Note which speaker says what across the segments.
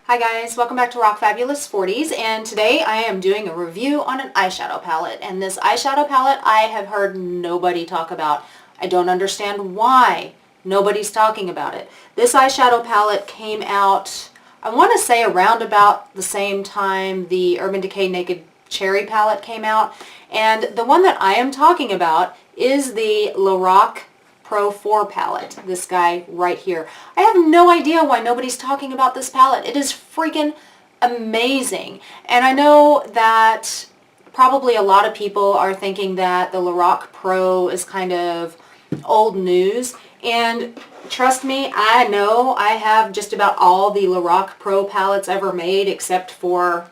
Speaker 1: Hi guys, welcome back to Rock Fabulous 40s, and today I am doing a review on an eyeshadow palette. And this eyeshadow palette I have heard nobody talk about. I don't understand why nobody's talking about it. This eyeshadow palette came out, I want to say around about the same time the Urban Decay Naked Cherry palette came out. And the one that I am talking about is the Lorac Pro 4 palette, this guy right here. I have no idea why nobody's talking about this palette. It is freaking amazing. And I know that probably a lot of people are thinking that the Lorac Pro is kind of old news. And trust me, I know I have just about all the Lorac Pro palettes ever made except for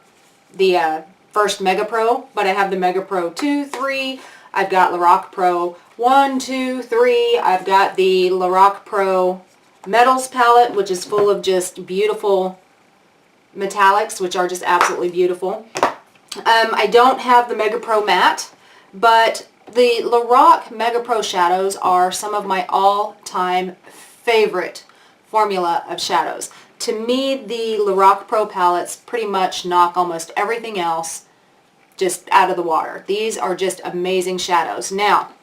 Speaker 1: the first Mega Pro. But I have the Mega Pro 2, 3, I've got Lorac Pro 1, 2, 3. I've got the Lorac Pro Metals palette, which is full of just beautiful metallics, which are just absolutely beautiful. I don't have the Mega Pro Matte, but the Lorac Mega Pro shadows are some of my all-time favorite formula of shadows. To me, the Lorac Pro palettes pretty much knock almost everything else just out of the water. These are just amazing shadows. Now,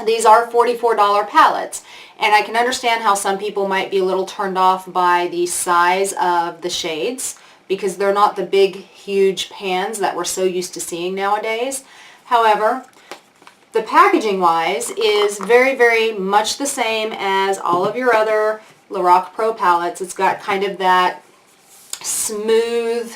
Speaker 1: these are $44 palettes, and I can understand how some people might be a little turned off by the size of the shades because they're not the big, huge pans that we're so used to seeing nowadays. However, the packaging-wise is very, very much the same as all of your other Lorac Pro palettes. It's got kind of that smooth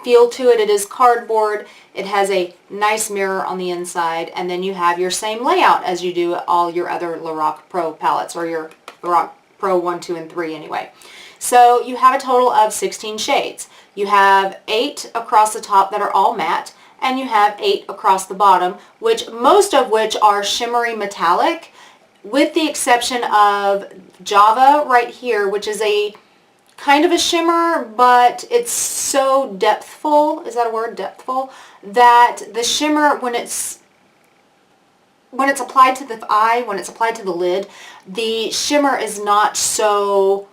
Speaker 1: feel to it. It is cardboard. It has a nice mirror on the inside, and then you have your same layout as you do all your other Lorac Pro palettes, or your Lorac Pro 1, 2, and 3 anyway. So you have a total of 16 shades. You have 8 across the top that are all matte, and you have 8 across the bottom, which most of which are shimmery metallic, with the exception of Java right here, which is a kind of a shimmer, but it's so depthful, is that a word, depthful, that the shimmer, when it's applied to the eye, when it's applied to the lid, the shimmer is not so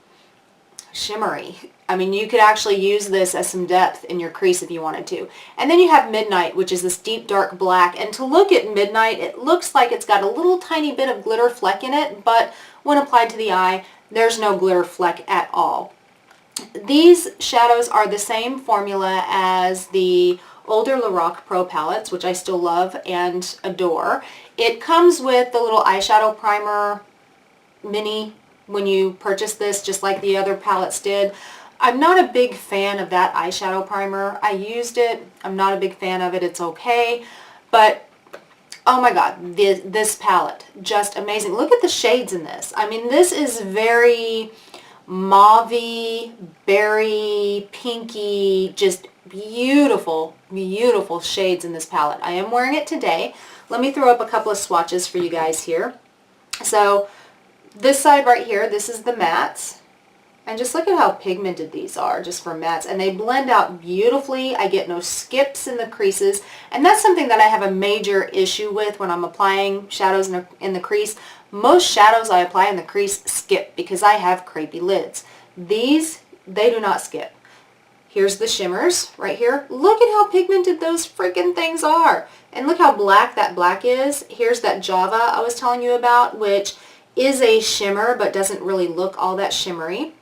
Speaker 1: shimmery. I mean, you could actually use this as some depth in your crease if you wanted to. And then you have Midnight, which is this deep dark black, and to look at Midnight, it looks like it's got a little tiny bit of glitter fleck in it, but when applied to the eye, there's no glitter fleck at all. These shadows are the same formula as the older Lorac Pro palettes, which I still love and adore. It comes with the little eyeshadow primer mini when you purchase this, just like the other palettes did. I'm not a big fan of that eyeshadow primer. I used it. I'm not a big fan of it. It's okay. But, oh my God, this palette, just amazing. Look at the shades in this. I mean, this is very mauvey, berry, pinky, just beautiful, beautiful shades in this palette. I am wearing it today. Let me throw up a couple of swatches for you guys here. So this side right here, this is the mattes. And just look at how pigmented these are just for mattes. And they blend out beautifully. I get no skips in the creases. And that's something that I have a major issue with when I'm applying shadows in the crease. Most shadows I apply in the crease skip because I have crepey lids. These, they do not skip. Here's the shimmers right here. Look at how pigmented those freaking things are. And look how black that black is. Here's that Java I was telling you about, which is a shimmer but doesn't really look all that shimmery.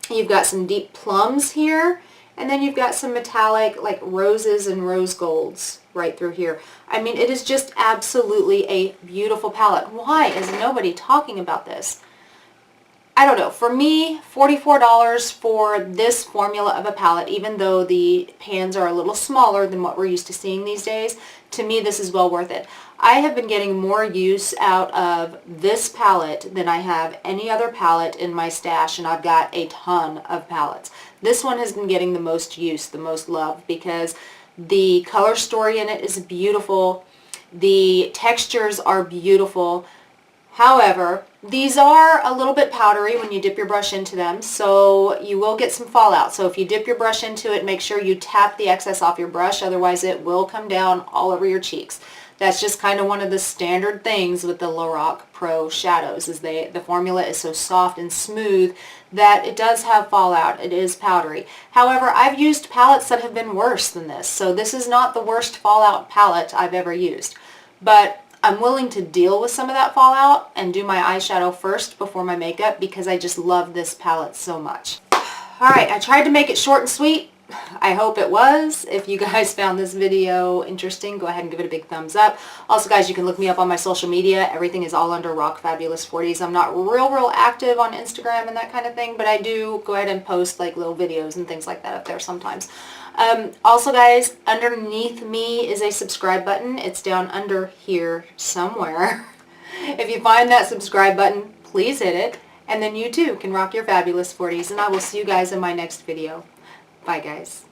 Speaker 1: You've got some deep plums here, and then you've got some metallic like roses and rose golds right through here. I mean, it is just absolutely a beautiful palette. Why is nobody talking about this? I don't know. For me, $44 for this formula of a palette, even though the pans are a little smaller than what we're used to seeing these days, to me this is well worth it. I have been getting more use out of this palette than I have any other palette in my stash, and I've got a ton of palettes. This one has been getting the most use, the most love, because the color story in it is beautiful. The textures are beautiful. However, these are a little bit powdery when you dip your brush into them, so you will get some fallout. So if you dip your brush into it, make sure you tap the excess off your brush, otherwise it will come down all over your cheeks. That's just kind of one of the standard things with the Lorac Pro shadows, is the formula is so soft and smooth that it does have fallout. It is powdery. However, I've used palettes that have been worse than this, so this is not the worst fallout palette I've ever used. But I'm willing to deal with some of that fallout and do my eyeshadow first before my makeup because I just love this palette so much. Alright, I tried to make it short and sweet. I hope it was. If you guys found this video interesting, go ahead and give it a big thumbs up. Also, guys, you can look me up on my social media. Everything is all under Rock Fabulous 40s. I'm not real active on Instagram and that kind of thing, but I do go ahead and post like little videos and things like that up there sometimes. Also, guys, underneath me is a subscribe button. It's down under here somewhere. If you find that subscribe button, please hit it, and then you too can rock your fabulous 40s, and I will see you guys in my next video. Bye, guys.